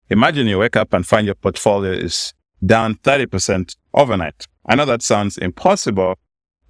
Imagine you wake up and find your portfolio is down 30% overnight. I know that sounds impossible,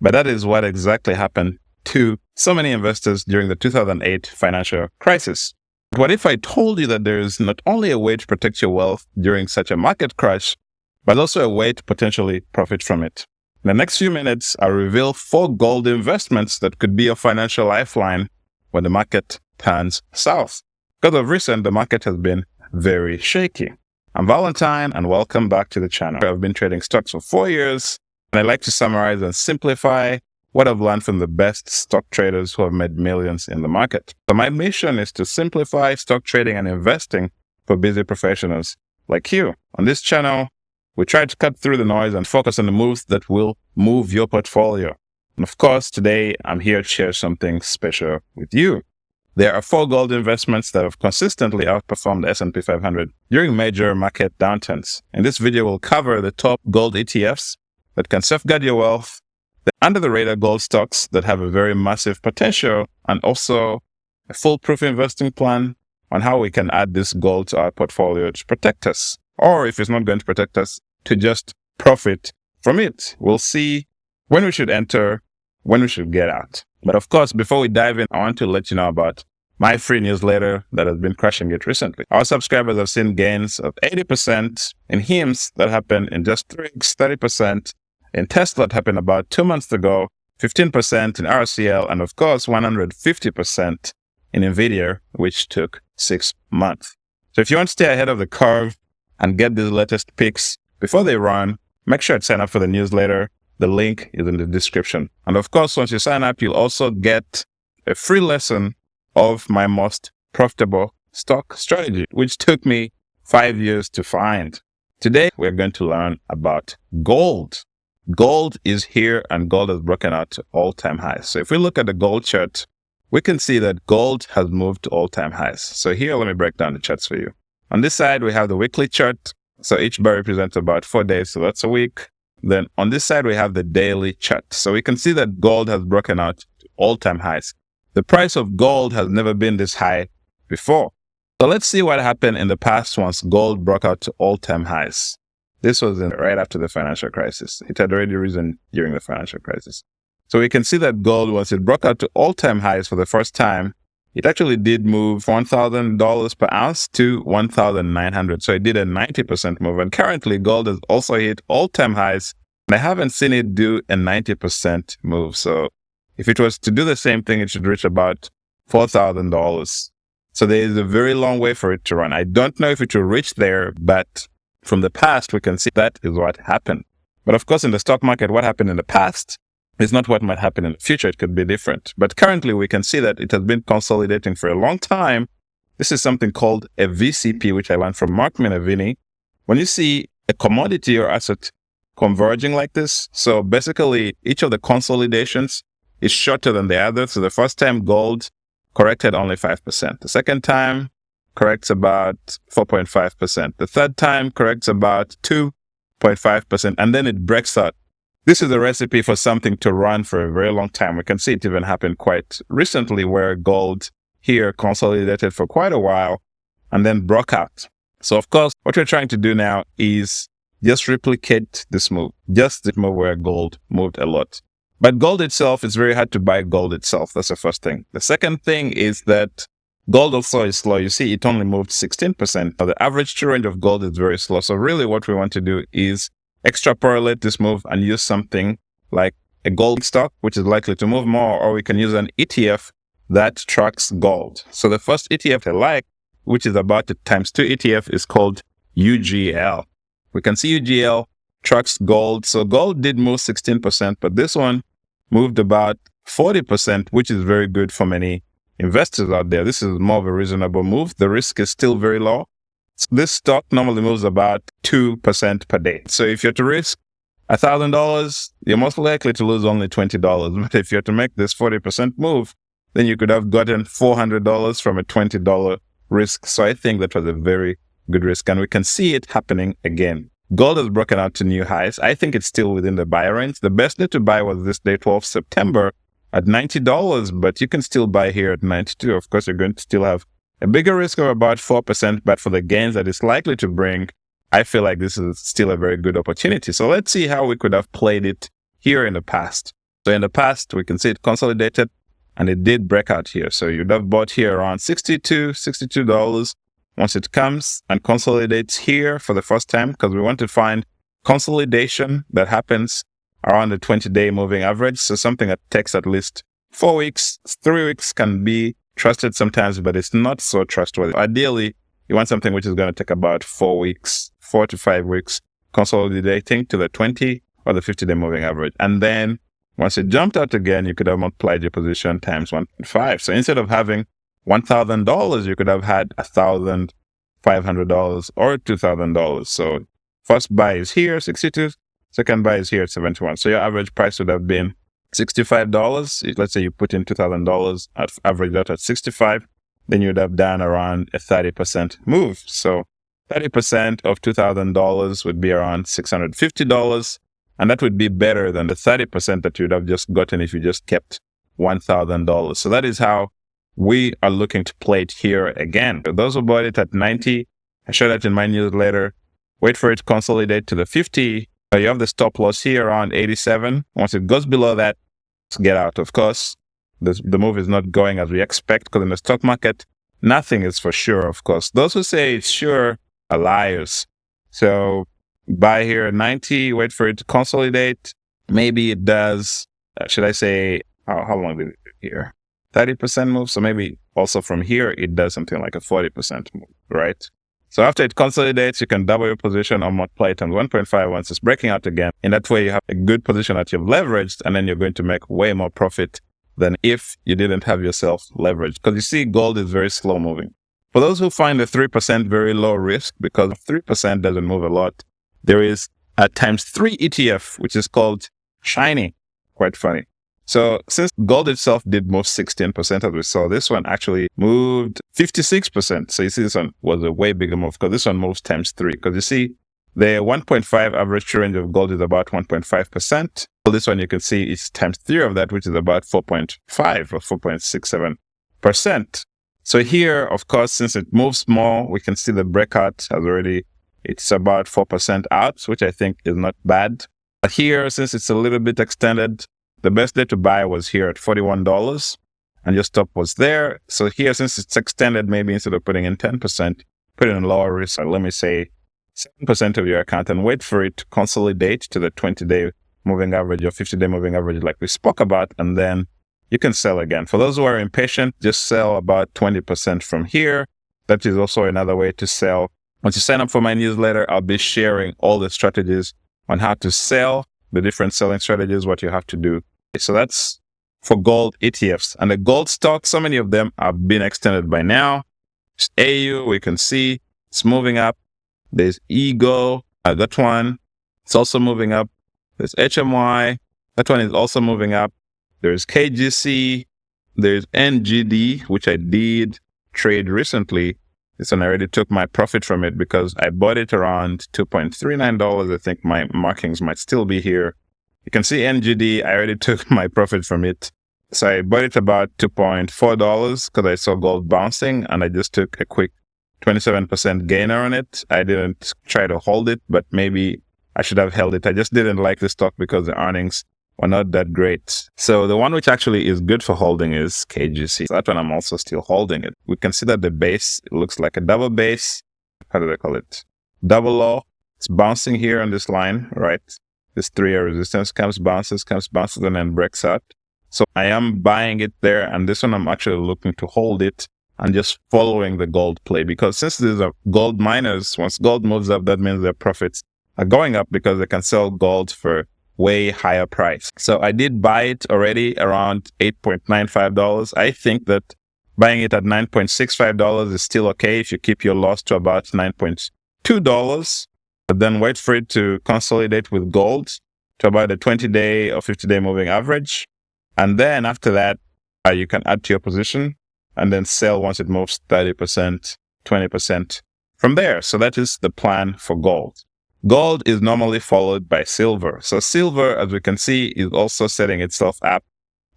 but that is what exactly happened to so many investors during the 2008 financial crisis. What if I told you that there is not only a way to protect your wealth during such a market crash, but also a way to potentially profit from it? In the next few minutes, I'll reveal 4 gold investments that could be your financial lifeline when the market turns south. Because of recent, the market has been very shaky. I'm Valentine, and welcome back to the channel. I've been trading stocks for 4 years, and I like to summarize and simplify what I've learned from the best stock traders who have made millions in the market. So my mission is to simplify stock trading and investing for busy professionals like you. On this channel, we try to cut through the noise and focus on the moves that will move your portfolio. And of course, today I'm here to share something special with you. There are 4 gold investments that have consistently outperformed the S&P 500 during major market downturns. In this video, we'll cover the top gold ETFs that can safeguard your wealth, the under-the-radar gold stocks that have a very massive potential, and also a foolproof investing plan on how we can add this gold to our portfolio to protect us. Or if it's not going to protect us, to just profit from it. We'll see when we should enter, when we should get out. But of course, before we dive in, I want to let you know about my free newsletter that has been crushing it recently. Our subscribers have seen gains of 80% in HIMS that happened in just 3 weeks, 30% in Tesla that happened about 2 months ago, 15% in RCL, and of course, 150% in NVDA, which took 6 months. So if you want to stay ahead of the curve and get these latest picks before they run, make sure to sign up for the newsletter. The link is in the description. And of course, once you sign up, you'll also get a free lesson of my most profitable stock strategy, which took me 5 years to find. Today, we're going to learn about gold. Gold is here and gold has broken out to all-time highs. So if we look at the gold chart, we can see that gold has moved to all-time highs. So here, let me break down the charts for you. On this side, we have the weekly chart. So each bar represents about 4 days, so that's a week. Then on this side, we have the daily chart. So we can see that gold has broken out to all-time highs. The price of gold has never been this high before. So let's see what happened in the past once gold broke out to all-time highs. This was right after the financial crisis. It had already risen during the financial crisis. So we can see that gold, once it broke out to all-time highs for the first time, it actually did move $1,000 per ounce to $1,900. So it did a 90% move. And currently, gold has also hit all-time highs. And I haven't seen it do a 90% move. So if it was to do the same thing, it should reach about $4,000. So there is a very long way for it to run. I don't know if it will reach there, but from the past, we can see that is what happened. But of course, in the stock market, what happened in the past is not what might happen in the future. It could be different. But currently, we can see that it has been consolidating for a long time. This is something called a VCP, which I learned from Mark Minervini. When you see a commodity or asset converging like this, so basically, each of the consolidations is shorter than the other. So the first time gold corrected only 5%. The second time corrects about 4.5%. The third time corrects about 2.5%. And then it breaks out. This is a recipe for something to run for a very long time. We can see it even happen quite recently where gold here consolidated for quite a while and then broke out. So of course, what we're trying to do now is just replicate this move, just the move where gold moved a lot. But gold itself, it's very hard to buy gold itself. That's the first thing. The second thing is that gold also is slow. You see, it only moved 16%. Now, the average true range of gold is very slow. So really what we want to do is extrapolate this move and use something like a gold stock, which is likely to move more, or we can use an ETF that tracks gold. So the first ETF I like, which is about the ×2 ETF, is called UGL. We can see UGL tracks gold. So gold did move 16%, but this one moved about 40%, which is very good for many investors out there. This is more of a reasonable move. The risk is still very low. So this stock normally moves about 2% per day. So if you're to risk $1,000, you're most likely to lose only $20. But if you're to make this 40% move, then you could have gotten $400 from a $20 risk. So I think that was a very good risk. And we can see it happening again. Gold has broken out to new highs. I think it's still within the buy range. The best day to buy was this day, 12th September, at $90, but you can still buy here at $92. Of course, you're going to still have A bigger risk of about 4%, but for the gains that it's likely to bring, I feel like this is still a very good opportunity. So let's see how we could have played it here in the past. So in the past, we can see it consolidated and it did break out here. So you'd have bought here around $62. Once it comes and consolidates here for the first time, because we want to find consolidation that happens around the 20-day moving average. So something that takes at least 4 weeks, 3 weeks can be trusted sometimes, but it's not so trustworthy. Ideally, you want something which is going to take about 4 weeks, 4 to 5 weeks, consolidating to the 20 or the 50-day moving average. And then once it jumped out again, you could have multiplied your position times 1.5. So instead of having $1,000, you could have had $1,500 or $2,000. So first buy is here, 62. Second buy is here at 71. So your average price would have been $65. Let's say you put in $2,000 at average out at 65. Then you'd have done around a 30% move. So 30% of $2,000 would be around $650. And that would be better than the 30% that you'd have just gotten if you just kept $1,000. So that is how we are looking to play it here again. For those who bought it at 90, I showed that in my newsletter. Wait for it to consolidate to the 50. You have the stop loss here around 87. Once it goes below that, get out. Of course, the move is not going as we expect because in the stock market, nothing is for sure, of course. Those who say it's sure are liars. So buy here at 90, wait for it to consolidate. Maybe it does, should I say, how long did it do here? 30% move. So maybe also from here, it does something like a 40% move, right? So after it consolidates, you can double your position or multiply it times 1.5 once it's breaking out again. In that way, you have a good position that you've leveraged, and then you're going to make way more profit than if you didn't have yourself leveraged. Because you see, gold is very slow moving. For those who find the 3% very low risk, because 3% doesn't move a lot, there is a times 3 ETF, which is called Shiny. Quite funny. So since gold itself did move 16%, as we saw, this one actually moved 56%. So you see, this one was a way bigger move because this one moves times 3. Because you see, the 1.5 average true range of gold is about 1.5%. So this one you can see is times 3 of that, which is about 4.5 or 4.67%. So here, of course, since it moves more, we can see the breakout has already, it's about 4% out, which I think is not bad. But here, since it's a little bit extended, the best day to buy was here at $41 and your stop was there. So here, since it's extended, maybe instead of putting in 10%, put in lower risk, or let me say 7% of your account and wait for it to consolidate to the 20-day moving average or 50-day moving average like we spoke about, and then you can sell again. For those who are impatient, just sell about 20% from here. That is also another way to sell. Once you sign up for my newsletter, I'll be sharing all the strategies on how to sell, the different selling strategies, what you have to do. So that's for gold ETFs. And the gold stocks, so many of them have been extended by now. There's AU, we can see it's moving up. There's EGO, that one, it's also moving up. There's HMY, that one is also moving up. There's KGC, there's NGD, which I did trade recently. This one I already took my profit from it because I bought it around $2.39. I think my markings might still be here. You can see NGD, I already took my profit from it. So I bought it about $2.4 because I saw gold bouncing and I just took a quick 27% gainer on it. I didn't try to hold it, but maybe I should have held it. I just didn't like the stock because the earnings were not that great. So the one which actually is good for holding is KGC. So that one I'm also still holding it. We can see that the base, it looks like a double base. How do they call it? Double low. It's bouncing here on this line, right? This 3-year resistance comes, bounces, and then breaks out. So I am buying it there. And this one, I'm actually looking to hold it and just following the gold play. Because since these are gold miners, once gold moves up, that means their profits are going up because they can sell gold for way higher price. So I did buy it already around $8.95. I think that buying it at $9.65 is still okay if you keep your loss to about $9.2. But then wait for it to consolidate with gold to about the 20-day or 50-day moving average. And then after that, you can add to your position and then sell once it moves 30%, 20% from there. So that is the plan for gold. Gold is normally followed by silver. So silver, as we can see, is also setting itself up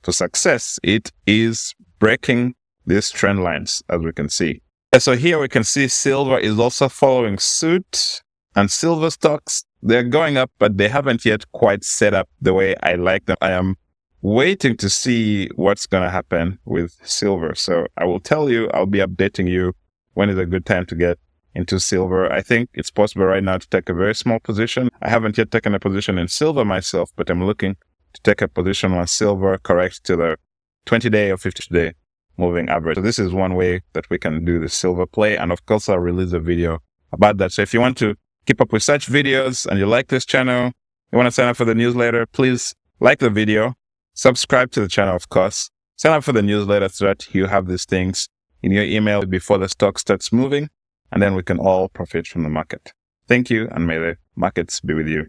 for success. It is breaking these trend lines, as we can see. And so here we can see silver is also following suit, and silver stocks, they're going up, but they haven't yet quite set up the way I like them. I am waiting to see what's going to happen with silver. So I will tell you, I'll be updating you when is a good time to get into silver. I think it's possible right now to take a very small position. I haven't yet taken a position in silver myself, but I'm looking to take a position on silver correct to the 20-day or 50-day moving average. So this is one way that we can do the silver play. And of course, I'll release a video about that. So if you want to keep up with such videos and you like this channel, you want to sign up for the newsletter, please like the video, subscribe to the channel, of course, sign up for the newsletter so that you have these things in your email before the stock starts moving, and then we can all profit from the market. Thank you, and may the markets be with you.